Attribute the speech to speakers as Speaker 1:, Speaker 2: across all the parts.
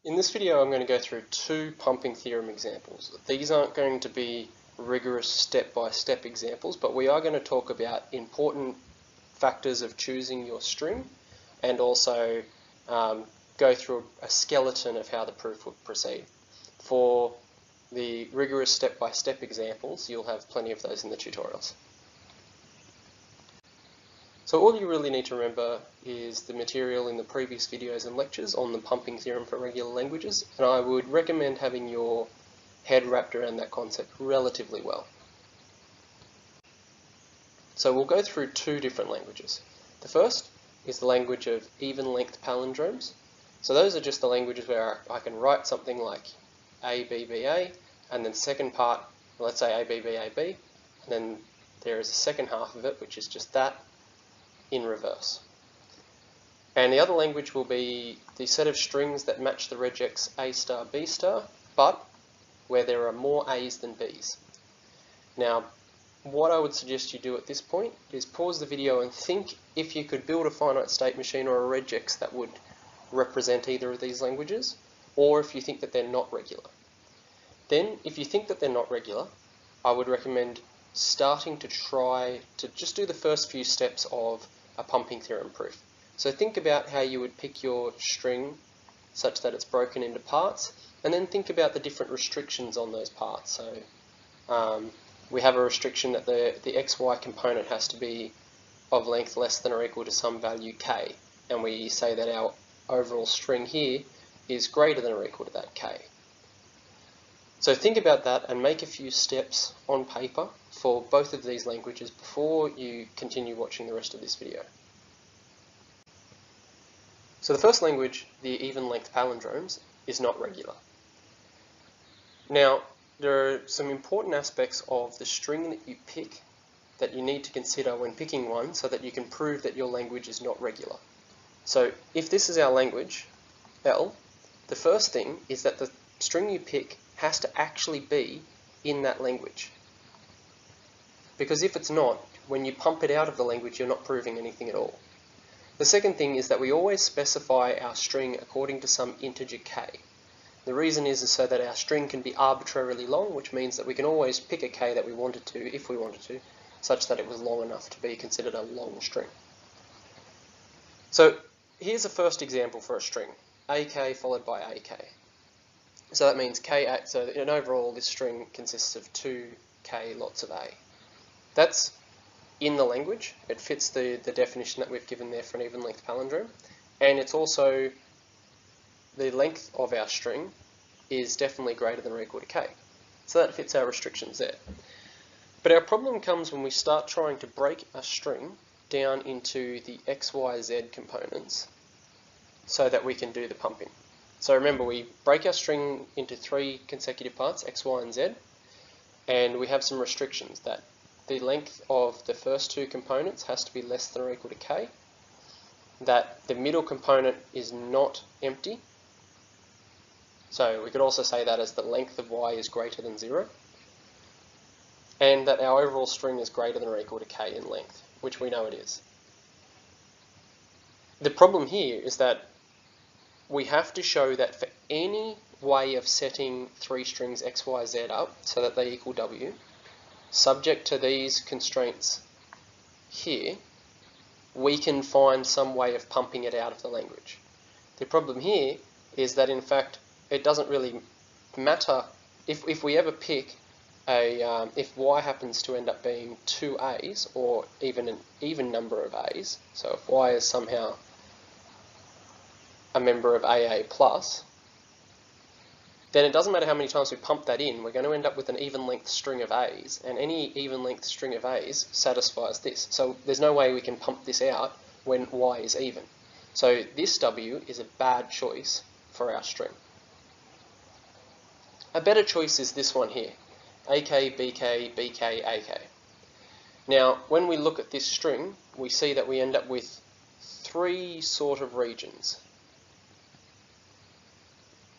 Speaker 1: In this video I'm going to go through two pumping theorem examples. These aren't going to be rigorous step-by-step examples, but we are going to talk about important factors of choosing your string and also go through a skeleton of how the proof would proceed. For the rigorous step-by-step examples, you'll have plenty of those in the tutorials. So all you really need to remember is the material in the previous videos and lectures on the pumping theorem for regular languages, and I would recommend having your head wrapped around that concept relatively well. So we'll go through two different languages. The first is the language of even-length palindromes. So those are just the languages where I can write something like A, B, B, A, and then second part, let's say A, B, B, A, B, and then there is a second half of it, which is just that in reverse. And the other language will be the set of strings that match the regex A star, B star, but where there are more A's than B's. Now, what I would suggest you do at this point is pause the video and think if you could build a finite state machine or a regex that would represent either of these languages, or if you think that they're not regular. Then, if you think that they're not regular, I would recommend starting to try to just do the first few steps of a pumping theorem proof. So think about how you would pick your string such that it's broken into parts, and then think about the different restrictions on those parts. So we have a restriction that the xy component has to be of length less than or equal to some value k, and we say that our overall string here is greater than or equal to that k. So think about that and make a few steps on paper for both of these languages before you continue watching the rest of this video. So the first language, the even-length palindromes, is not regular. Now, there are some important aspects of the string that you pick that you need to consider when picking one so that you can prove that your language is not regular. So if this is our language, L, the first thing is that the string you pick has to actually be in that language. Because if it's not, when you pump it out of the language, you're not proving anything at all. The second thing is that we always specify our string according to some integer k. The reason is so that our string can be arbitrarily long, which means that we can always pick a k that we wanted to, if we wanted to, such that it was long enough to be considered a long string. So here's a first example for a string, ak followed by ak. So that means k, so in overall this string consists of 2k lots of a. That's in the language. It fits the definition that we've given there for an even-length palindrome, and it's also the length of our string is definitely greater than or equal to k. So that fits our restrictions there. But our problem comes when we start trying to break a string down into the x, y, z components so that we can do the pumping. So remember, we break our string into 3 consecutive parts, x, y, and z, and we have some restrictions that the length of the first 2 components has to be less than or equal to k, that the middle component is not empty, so we could also say that as the length of y is greater than 0, and that our overall string is greater than or equal to k in length, which we know it is. The problem here is that we have to show that for any way of setting 3 strings x, y, z up so that they equal w, subject to these constraints here, we can find some way of pumping it out of the language. The problem here is that in fact it doesn't really matter if we ever pick if y happens to end up being 2 a's or even an even number of a's, so if y is somehow a member of AA plus, then it doesn't matter how many times we pump that in, we're going to end up with an even length string of A's, and any even length string of A's satisfies this. So there's no way we can pump this out when Y is even. So this W is a bad choice for our string. A better choice is this one here, AK, BK, BK, AK. Now, when we look at this string, we see that we end up with 3 sort of regions.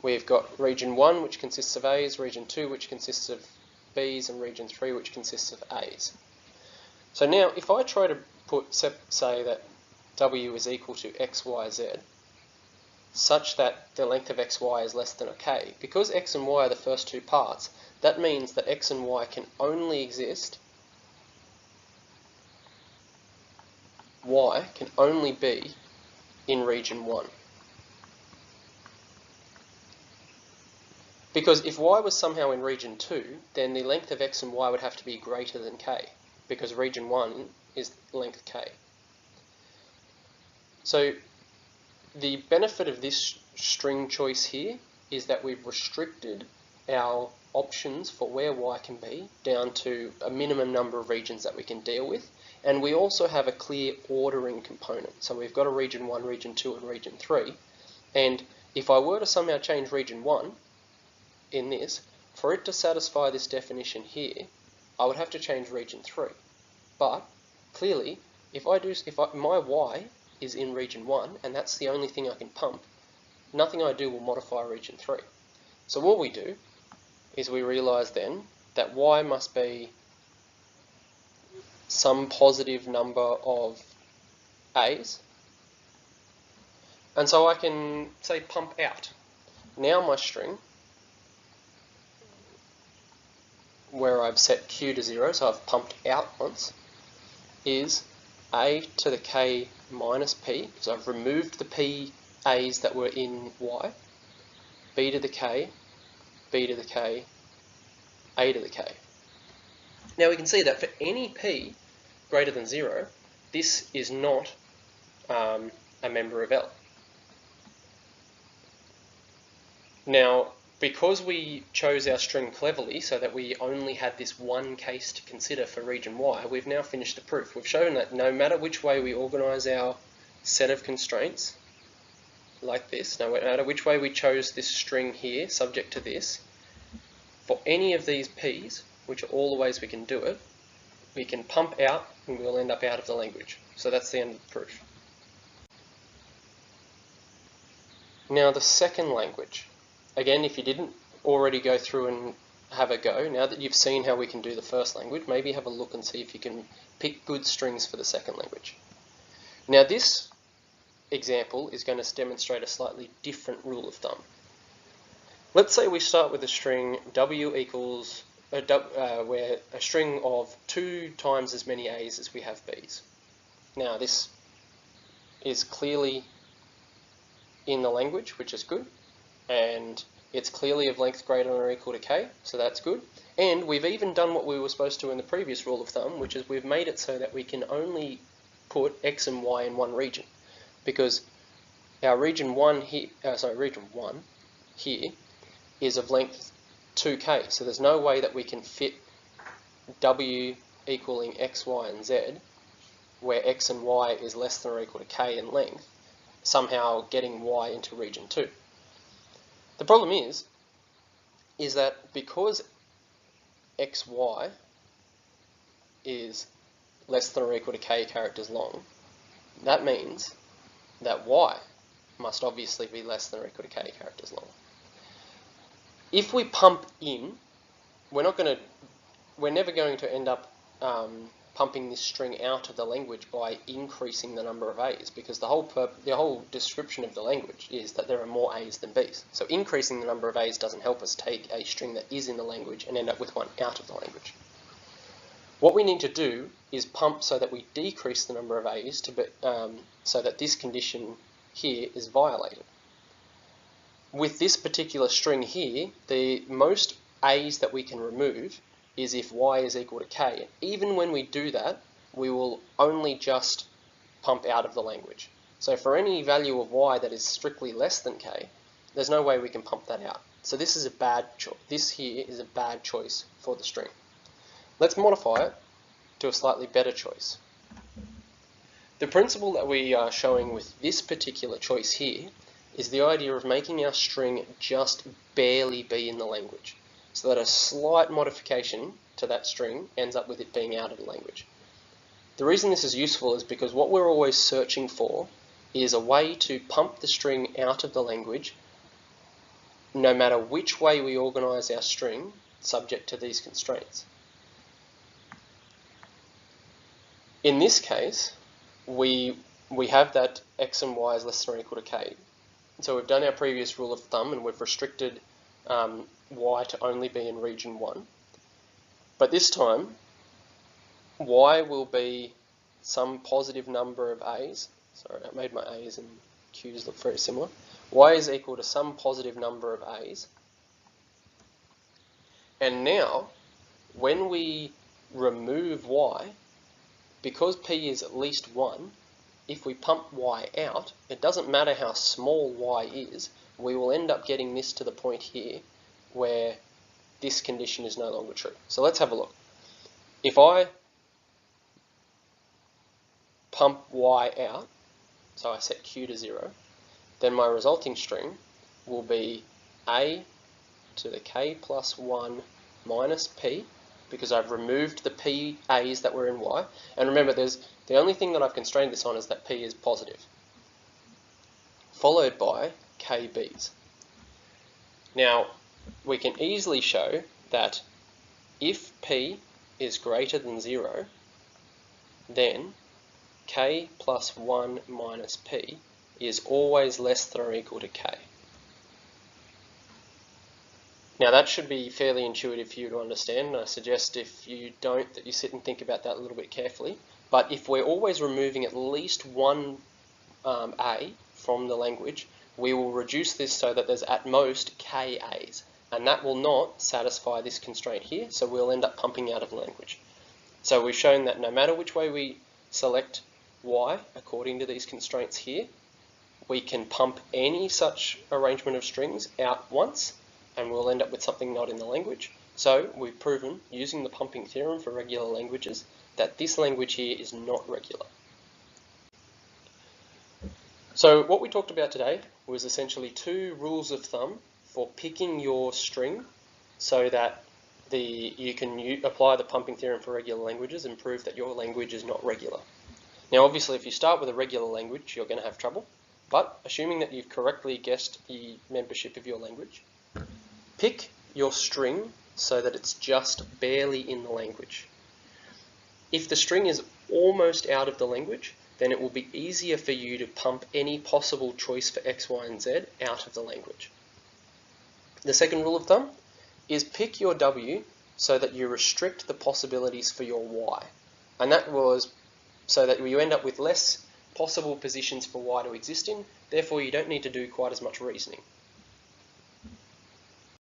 Speaker 1: We've got region 1, which consists of A's, region 2, which consists of B's, and region 3, which consists of A's. So now, if I try to say that W is equal to X, Y, Z, such that the length of xy is less than k. Because x and y are the first two parts, that means that x and y can only exist, y can only be in region 1. Because if y was somehow in region 2, then the length of x and y would have to be greater than k, because region 1 is length k. So the benefit of this string choice here is that we've restricted our options for where y can be down to a minimum number of regions that we can deal with, and we also have a clear ordering component. So we've got a region 1, region 2 and region 3, and if I were to somehow change region 1 in this, for it to satisfy this definition here, I would have to change region 3. But clearly, if my y is in region 1 and that's the only thing I can pump, nothing I do will modify region 3. So what we do is we realise then that y must be some positive number of a's, and so I can say pump out. Now my string, where I've set q to 0, so I've pumped out once, is a to the k minus p, so I've removed the p a's that were in y, b to the k, b to the k, a to the k. Now we can see that for any p greater than 0, this is not a member of L. Now, because we chose our string cleverly so that we only had this one case to consider for region y, we've now finished the proof. We've shown that no matter which way we organise our set of constraints, like this, no matter which way we chose this string here, subject to this, for any of these p's, which are all the ways we can do it, we can pump out and we'll end up out of the language. So that's the end of the proof. Now the second language. Again, if you didn't already go through and have a go, now that you've seen how we can do the first language, maybe have a look and see if you can pick good strings for the second language. Now this example is going to demonstrate a slightly different rule of thumb. Let's say we start with a string w equals, where a string of 2 times as many a's as we have b's. Now this is clearly in the language, which is good, and it's clearly of length greater than or equal to k, so that's good. And we've even done what we were supposed to in the previous rule of thumb, which is we've made it so that we can only put x and y in one region, because our region 1 here, is of length 2k, so there's no way that we can fit w equaling x, y and z, where x and y is less than or equal to k in length, somehow getting y into region 2. The problem is that because xy is less than or equal to k characters long, that means that y must obviously be less than or equal to k characters long. If we pump in, we're never going to end up pumping this string out of the language by increasing the number of a's, because the whole description of the language is that there are more a's than b's. So increasing the number of a's doesn't help us take a string that is in the language and end up with one out of the language. What we need to do is pump so that we decrease the number of a's so that this condition here is violated. With this particular string here, the most a's that we can remove is if y is equal to k. Even when we do that, we will only just pump out of the language. So for any value of y that is strictly less than k, there's no way we can pump that out. So this is a bad choice. This here is a bad choice for the string. Let's modify it to a slightly better choice. The principle that we are showing with this particular choice here is the idea of making our string just barely be in the language, so that a slight modification to that string ends up with it being out of the language. The reason this is useful is because what we're always searching for is a way to pump the string out of the language no matter which way we organise our string subject to these constraints. In this case, we have that x and y is less than or equal to k. So we've done our previous rule of thumb and we've restricted y to only be in region 1. But this time, y will be some positive number of a's. Sorry, I made my a's and q's look very similar. Y is equal to some positive number of a's. And now, when we remove y, because p is at least 1, if we pump y out, it doesn't matter how small y is, we will end up getting this to the point here where this condition is no longer true. So let's have a look. If I pump y out, so I set q to 0, then my resulting string will be a to the k plus 1 minus p, because I've removed the p a's that were in y. And remember, the only thing that I've constrained this on is that p is positive, followed by k b's. Now, we can easily show that if p is greater than 0, then k plus 1 minus p is always less than or equal to k. Now that should be fairly intuitive for you to understand, and I suggest if you don't, that you sit and think about that a little bit carefully. But if we're always removing at least one a from the language, we will reduce this so that there's at most k a's, and that will not satisfy this constraint here, so we'll end up pumping out of the language. So we've shown that no matter which way we select y according to these constraints here, we can pump any such arrangement of strings out once, and we'll end up with something not in the language. So we've proven, using the pumping theorem for regular languages, that this language here is not regular. So what we talked about today was essentially 2 rules of thumb for picking your string so that you can apply the pumping theorem for regular languages and prove that your language is not regular. Now obviously if you start with a regular language, you're going to have trouble, but assuming that you've correctly guessed the membership of your language, pick your string so that it's just barely in the language. If the string is almost out of the language, then it will be easier for you to pump any possible choice for x, y, and z out of the language. The second rule of thumb is pick your w so that you restrict the possibilities for your y. And that was so that you end up with less possible positions for y to exist in, therefore you don't need to do quite as much reasoning.